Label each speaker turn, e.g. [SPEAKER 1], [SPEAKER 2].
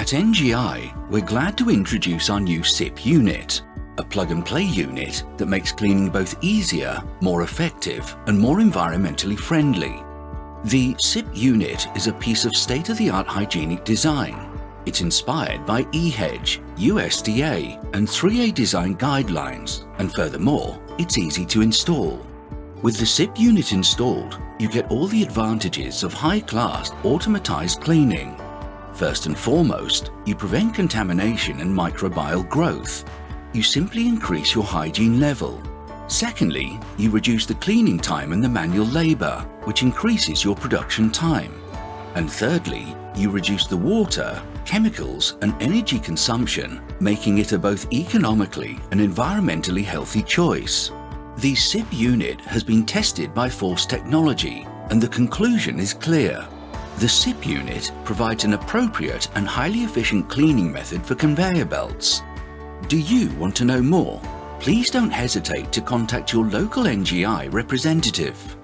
[SPEAKER 1] At NGI, we're glad to introduce our new CIP unit, a plug-and-play unit that makes cleaning both easier, more effective, and more environmentally friendly. The CIP unit is a piece of state-of-the-art hygienic design. It's inspired by EHEG, USDA, and 3A design guidelines, and furthermore, it's easy to install. With the CIP unit installed, you get all the advantages of high-class automatized cleaning. First and foremost, you prevent contamination and microbial growth. You simply increase your hygiene level. Secondly, you reduce the cleaning time and the manual labor, which increases your production time. And thirdly, you reduce the water, chemicals, and energy consumption, making it a both economically and environmentally healthy choice. The CIP unit has been tested by Force Technology, and the conclusion is clear. The CIP unit provides an appropriate and highly efficient cleaning method for conveyor belts. Do you want to know more? Please don't hesitate to contact your local NGI representative.